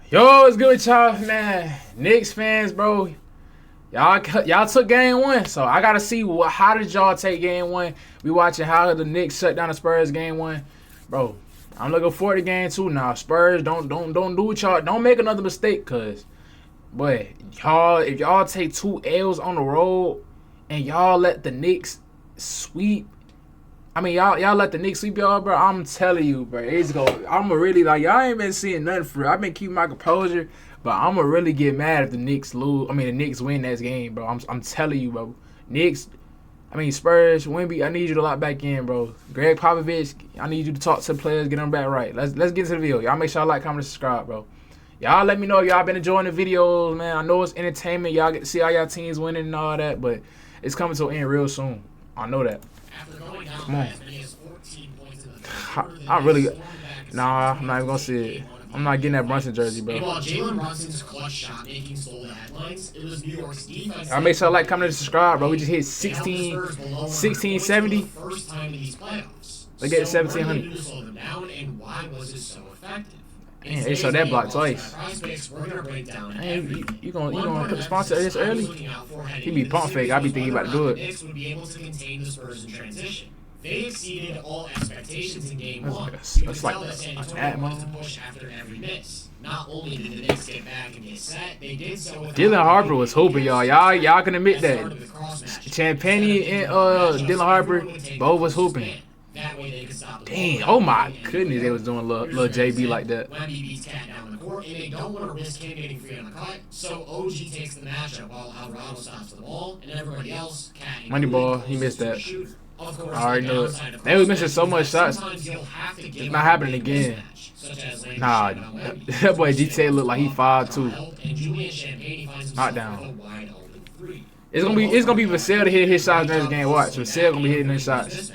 Yo, it's good with y'all, man. Knicks fans, bro. Y'all took game one, so I gotta see how did y'all take game one. We watching how the Knicks shut down the Spurs game one, bro. I'm looking forward to game two now. Spurs, don't do what y'all. Don't make another mistake, but if y'all take 2 L's on the road and y'all let the Knicks sweep. I mean, y'all let the Knicks sweep y'all, bro. I'm telling you, bro. I'm really like, y'all ain't been seeing nothing for real. I've been keeping my composure, but I'm gonna really get mad if the Knicks lose. I mean, the Knicks win that game, bro. I'm telling you, bro. Spurs, Wemby, I need you to lock back in, bro. Greg Popovich, I need you to talk to the players, get them back right. Let's get to the video. Y'all make sure y'all like, comment, and subscribe, bro. Y'all let me know if y'all been enjoying the videos, man. I know it's entertainment. Y'all get to see how y'all teams winning and all that, but it's coming to an end real soon. I know that. Come on. I really... Nah, I'm not even going to see it. I'm not getting that Brunson jersey, bro. While Jalen Brunson's clutch shot making stole the headlines, it was New York's defense. I make sure like, comment, and subscribe, bro. We just hit 1670. First time in these playoffs. They get 1700. And why was it so effective? Man, they showed that block twice. Man, you gonna put the sponsor this early? He be pump fake. I be thinking about to do it. Knicks would be able to contain the Spurs in transition. They exceeded all expectations in game one. That's like that, man. To push after every miss. Not only did the Knicks get back and get set, they did so with Dylan Harper was hooping, y'all. Y'all can admit that. Champagne and Dylan Harper both was hooping. That way they could stop the Dang, oh my goodness, they was doing little JB like that. Wemby beats Cat down the court, and they don't want to risk him getting free on the cut, so OG takes the matchup while Alvarado stops the ball, and everybody else, Cat and Money ball, he missed that. Of course, I already knew it. They was missing so much shots. It's not happening again. Nah, that boy GTA look like he 5'2". Knockdown. It's gonna be Vassell to hit his shots next game. Watch, Vassell gonna be hitting his shots.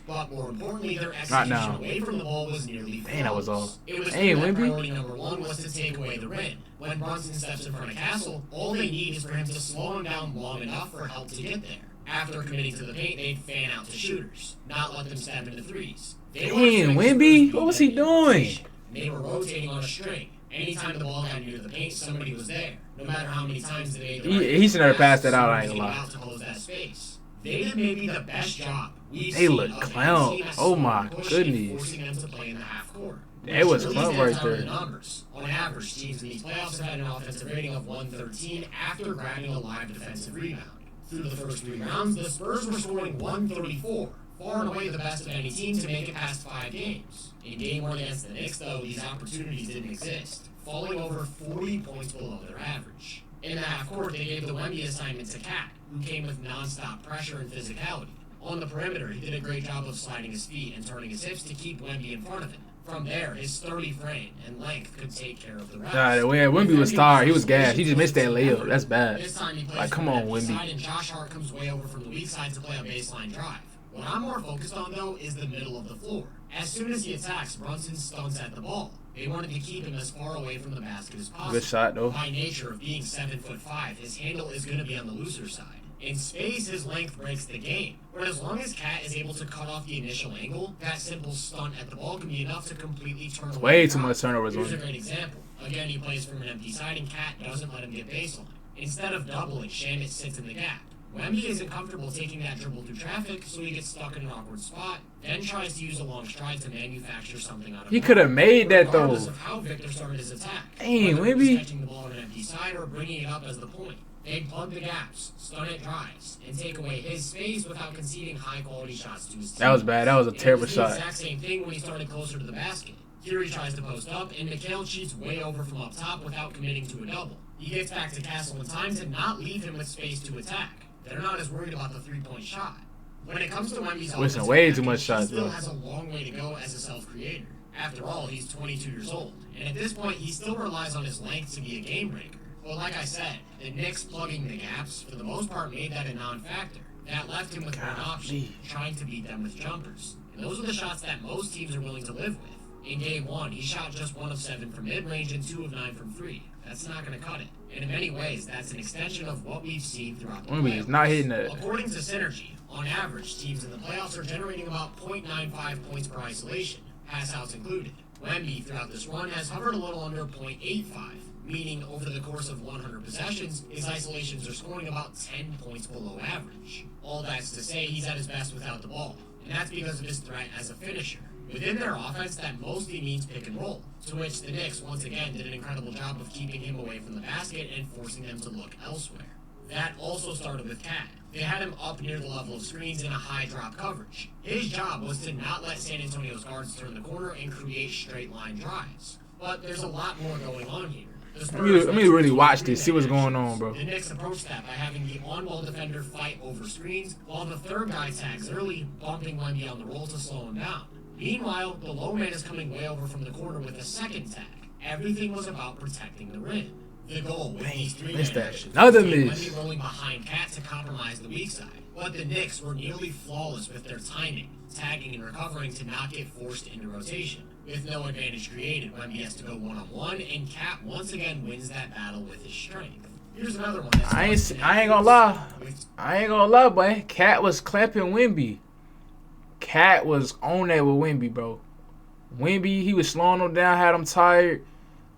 But more importantly, their Not execution now. away from the ball was nearly flawless. Dang, that was all. It was Hey, clear that Wemby. priority number one was to take away the rim. When Brunson steps in front of Castle, all they need is for him to slow him down long enough for help to get there. After committing to the paint, they'd fan out to shooters, not let them step into threes. Damn, Wemby, what was he doing? They were rotating on a string. Anytime the ball got near the paint, somebody was there. No matter how many times they made the He should never pass that out, I ain't gonna lie. to close that space. They did maybe the best job we've They seen look of clown. any team that's Oh my pushing and goodness. forcing them to play in the half court. It was Which clown really right stands out in there. the numbers. On average, teams in these playoffs have had an offensive rating of 113 after grabbing a live defensive rebound. Through the first 3 rounds, the Spurs were scoring 134, far and away the best of any team to make it past 5 games. In game 1 against the Knicks, though, these opportunities didn't exist, falling over 40 points below their average. In the half court, they gave the Wemby assignment to Cat, who came with non-stop pressure and physicality. On the perimeter, he did a great job of sliding his feet and turning his hips to keep Wemby in front of him. From there, his sturdy frame and length could take care of the rest. Nah, the way Wemby was tired, he was gassed. He just missed that layup. That's bad. This time he plays Like, come from on, the left Wemby. side, and Josh Hart comes way over from the weak side to play a baseline drive. What I'm more focused on, though, is the middle of the floor. As soon as he attacks, Brunson stunts at the ball. They wanted to keep him as far away from the basket as possible. Good shot, though. By nature of being 7'5", his handle is going to be on the looser side. In space, his length breaks the game. But as long as Cat is able to cut off the initial angle, that simple stunt at the ball can be enough to completely turn away. Way too much turnovers on Here's a him. great example. Again, he plays from an empty side, and Cat doesn't let him get baseline. Instead of doubling, Shamit sits in the gap. Wemby isn't comfortable taking that dribble through traffic, so he gets stuck in an awkward spot, then tries to use a long stride to manufacture something out of He could have made that, though. regardless of how Victor started his attack. Dang, Whether it was Wemby. catching the ball on an empty side or bringing it up as the point. They'd plug the gaps, stun at drives, and take away his space without conceding high-quality shots to his team. That was bad. That was a terrible It was shot. the exact same thing when he started closer to the basket. Here he tries to post up, and Mikal cheats way over from up top without committing to a double. He gets back to Castle in time to not leave him with space to attack. They're not as worried about the three-point shot. When it comes to Wemby's Wasting offensive way too package, much shots, he still bro. has a long way to go as a self-creator. After all, he's 22 years old, and at this point, he still relies on his length to be a game breaker. But like I said, the Knicks plugging the gaps, for the most part, made that a non-factor. That left him with one option, trying to beat them with jumpers. And those are the shots that most teams are willing to live with. In game 1, he shot just 1 of 7 from mid-range and 2 of 9 from 3. That's not going to cut it. And in many ways, that's an extension of what we've seen throughout the Wemby is playoffs. not hitting that. According to Synergy, on average, teams in the playoffs are generating about 0.95 points per isolation, pass outs included. Wemby throughout this run has hovered a little under .85, meaning over the course of 100 possessions, his isolations are scoring about 10 points below average. All that's to say he's at his best without the ball, and that's because of his threat as a finisher. Within their offense, that mostly means pick and roll, to which the Knicks once again did an incredible job of keeping him away from the basket and forcing them to look elsewhere. That also started with Cat. They had him up near the level of screens in a high drop coverage. His job was to not let San Antonio's guards turn the corner and create straight line drives. But there's a lot more going on here. Let me really watch this, see what's going on, bro. The Knicks approach that by having the on-ball defender fight over screens, while the third guy tags early, bumping Wemby on the roll to slow him down. Meanwhile, the low man is coming way over from the corner with a second tag. Everything was about protecting the rim. The goal with these three men Another was miss. Wemby rolling behind Cat to compromise the weak side. But the Knicks were nearly flawless with their timing, tagging and recovering to not get forced into rotation. With no advantage created, Wemby has to go one-on-one, and Cat once again wins that battle with his strength. Here's another one. I ain't gonna lie, boy. Cat was clamping Wemby. Cat was on that with Wemby, bro. Wemby, he was slowing him down, had him tired.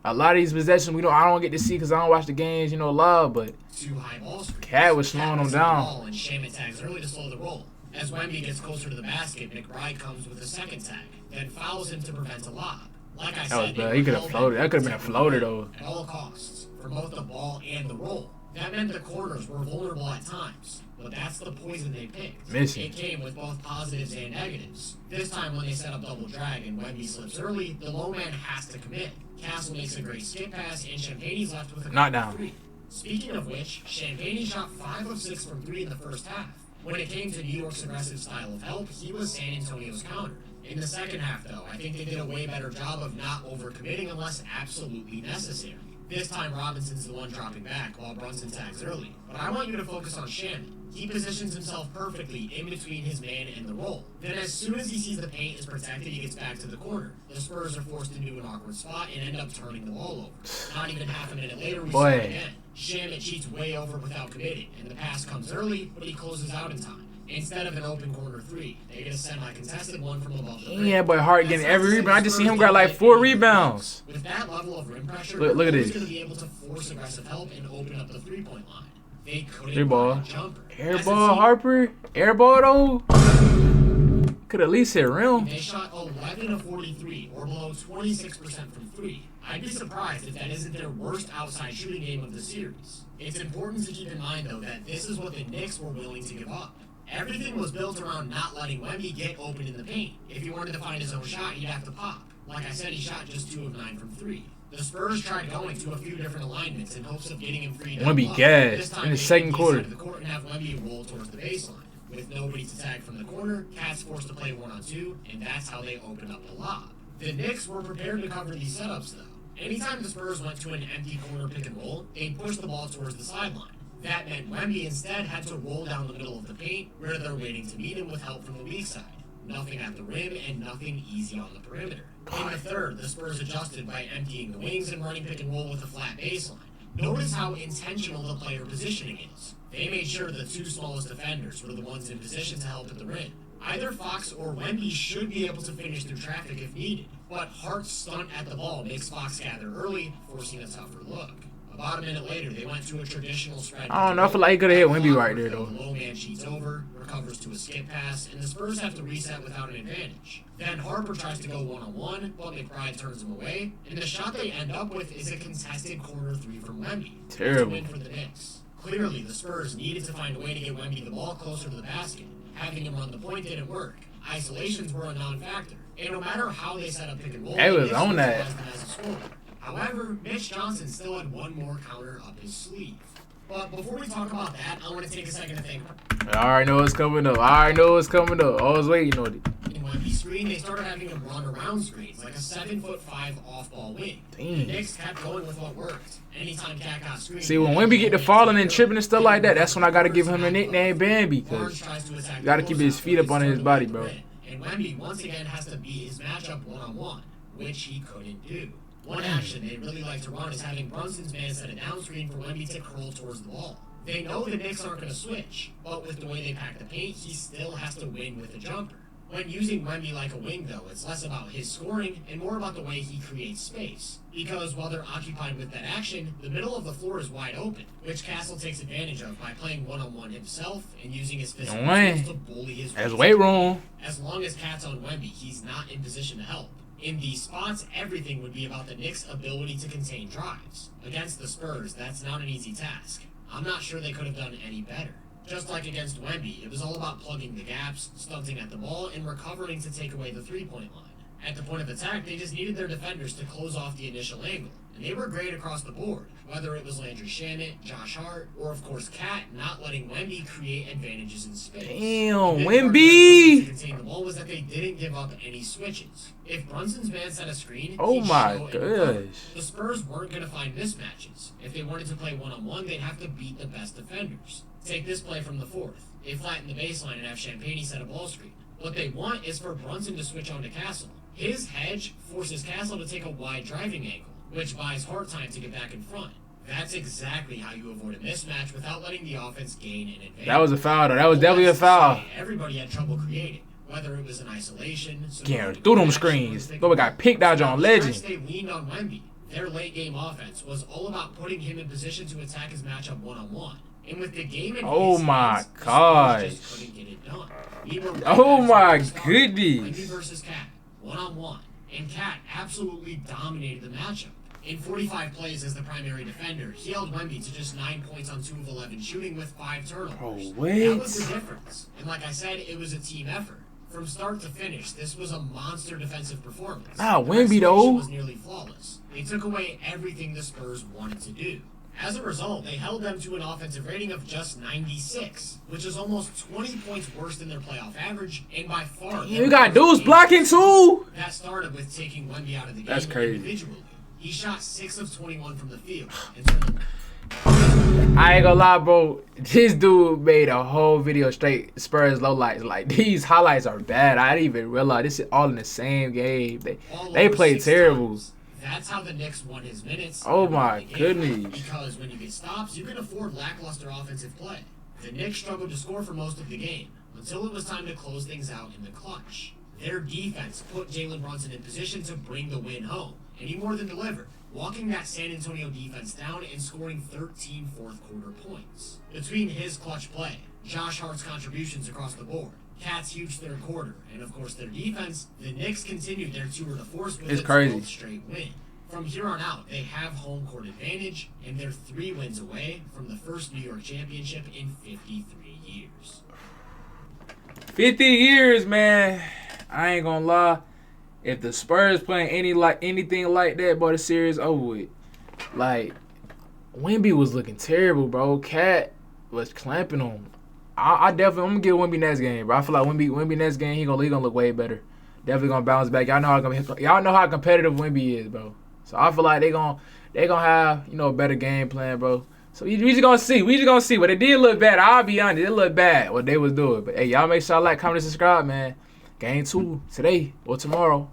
A lot of these possessions, I don't get to see because I don't watch the games, live, but two high ball screens. Cat was slowing him down. And Shaman tags early to slow the roll. As Wemby gets closer to the basket, McBride comes with a second tag, then fouls him to prevent a lob. Like I said, That was bad. He could have floated. That could have been a floater, though. At all costs, for both the ball and the roll. That meant the corners were vulnerable at times, but that's the poison they picked. Missing. It came with both positives and negatives. This time when they set up double drag and Wemby slips early, the low man has to commit. Castle makes a great skip pass, and Champagne's left with a knockdown. Three. Speaking of which, Champagne shot 5 of 6 from 3 in the first half. When it came to New York's aggressive style of help, he was San Antonio's counter. In the second half, though, I think they did a way better job of not overcommitting unless absolutely necessary. This time, Robinson's the one dropping back while Brunson tags early. But I want you to focus on Shannon. He positions himself perfectly in between his man and the roll. Then as soon as he sees the paint is protected, he gets back to the corner. The Spurs are forced into an awkward spot and end up turning the ball over. Not even half a minute later, we see it again. Shannon cheats way over without committing, and the pass comes early, but he closes out in time. Instead of an open corner 3, they get a semi-contested one from above the rim. Yeah, but Hart getting every rebound. I just see him grab like 4 rebounds. With that level of rim pressure, look at this. Going to be able to force aggressive help and open up the three-point line. They couldn't Air ball. Jumper. Air ball, Harper. Air ball, though. Could at least hit rim. They shot 11 of 43, or below 26% from 3. I'd be surprised if that isn't their worst outside shooting game of the series. It's important to keep in mind, though, that this is what the Knicks were willing to give up. Everything was built around not letting Wemby get open in the paint. If he wanted to find his own shot, he'd have to pop. Like I said, he shot just 2 of 9 from 3. The Spurs tried going to a few different alignments in hopes of getting him free. Wemby gassed in the second quarter. The court and have Wemby roll towards the baseline. With nobody to tag from the corner, Cat's forced to play 1-on-2, and that's how they open up the lob. The Knicks were prepared to cover these setups, though. Anytime the Spurs went to an empty corner pick and roll, they'd push the ball towards the sideline. That meant Wemby instead had to roll down the middle of the paint, where they're waiting to meet him with help from the weak side. Nothing at the rim and nothing easy on the perimeter. In the third, the Spurs adjusted by emptying the wings and running pick and roll with a flat baseline. Notice how intentional the player positioning is. They made sure the 2 smallest defenders were the ones in position to help at the rim. Either Fox or Wemby should be able to finish through traffic if needed, but Hart's stunt at the ball makes Fox gather early, forcing a tougher look. About a minute later, they went to a traditional spread. I don't know. I feel like he could have hit Wemby right there, though. The low man cheats over, recovers to a skip pass, and the Spurs have to reset without an advantage. Then Harper tries to go one-on-one, but McBride turns him away, and the shot they end up with is a contested corner 3 from Wemby. Terrible. Win for the Knicks. Clearly, the Spurs needed to find a way to get Wemby the ball closer to the basket. Having him run the point didn't work. Isolations were a non-factor, and no matter how they set up pick and roll, they was on that. However, Mitch Johnson still had one more counter up his sleeve. But before we talk about that, I want to take a second to think. I already know what's coming up. I was waiting on it. In Wemby's screen, they started having him run around screens, like a 7'5" off-ball wing. The Knicks kept going with what worked. Anytime Cat got screened. See, when Wemby get to falling and tripping and stuff like that, that's when I got to give him the nickname Bambi, because you got to keep his feet up on his body, bro. And Wemby, once again, has to beat his matchup one-on-one, which he couldn't do. One action they really like to run is having Brunson's man set a down screen for Wemby to curl towards the ball. They know the Knicks aren't going to switch, but with the way they pack the paint, he still has to win with a jumper. When using Wemby like a wing, though, it's less about his scoring and more about the way he creates space. Because while they're occupied with that action, the middle of the floor is wide open, which Castle takes advantage of by playing one-on-one himself and using his physical skills to bully his There's weight room. As long as Cat's on Wemby, he's not in position to help. In these spots, everything would be about the Knicks' ability to contain drives. Against the Spurs, that's not an easy task. I'm not sure they could have done any better. Just like against Wemby, it was all about plugging the gaps, stunting at the ball, and recovering to take away the three-point line. At the point of attack, they just needed their defenders to close off the initial angle, and they were great across the board, whether it was Landry Shamet, Josh Hart, or of course Cat not letting Wemby create advantages in space. Damn, Wemby! To contain the ball was that they didn't give up any switches. If Brunson's man set a screen, oh my gosh, the Spurs weren't going to find mismatches. If they wanted to play one-on-one, they'd have to beat the best defenders. Take this play from the fourth. They flatten the baseline and have Champagne set a ball screen. What they want is for Brunson to switch on to Castle. His hedge forces Castle to take a wide driving angle, which buys Hart time to get back in front. That's exactly how you avoid a mismatch without letting the offense gain an advantage. That was a foul, though. That was definitely a foul. Everybody had trouble creating, whether it was in isolation. Yeah, through them screens. But we got picked out on Legend. They leaned on Wemby. Their late game offense was all about putting him in position to attack his matchup one-on-one. And with the game in oh his my hands, gosh. just couldn't get it done. Oh my goodness. Wemby versus Cat, one-on-one. And Cat absolutely dominated the matchup. In 45 plays as the primary defender, he held Wemby to just 9 points on 2 of 11 shooting with 5 turnovers. Oh, wait. That was the difference. And like I said, it was a team effort. From start to finish, this was a monster defensive performance. Nah, Wemby though was nearly flawless. They took away everything the Spurs wanted to do. As a result, they held them to an offensive rating of just 96, which is almost 20 points worse than their playoff average, and by far... You got dudes blocking too? That started with taking Wemby out of the game. That's crazy. Individually. He shot 6 of 21 from the field. And I ain't gonna lie, bro. This dude made a whole video straight Spurs lowlights. Like, these highlights are bad. I didn't even realize this is all in the same game. They played terrible. Times. That's how the Knicks won his minutes. Oh my goodness. Because when you get stops, you can afford lackluster offensive play. The Knicks struggled to score for most of the game, until it was time to close things out in the clutch. Their defense put Jalen Brunson in position to bring the win home, and he more than delivered, walking that San Antonio defense down and scoring 13 fourth-quarter points. Between his clutch play, Josh Hart's contributions across the board, Cat's huge third quarter, and of course their defense, the Knicks continued their tour de force with a 12th straight win. From here on out, they have home court advantage, and they're 3 wins away from the first New York championship in 53 years. 50 years, man. I ain't gonna lie. If the Spurs playing anything like that, boy, the series over with. Like, Wemby was looking terrible, bro. Cat was clamping on him. I'm gonna give Wemby next game, bro. I feel like Wemby next game, he gonna look way better. Definitely gonna bounce back. Y'all know how competitive Wemby is, bro. So I feel like they gonna have, a better game plan, bro. So we just gonna see. But it did look bad. I'll be honest, it looked bad what they was doing. But hey, y'all make sure y'all like, comment, and subscribe, man. Game 2 today or tomorrow.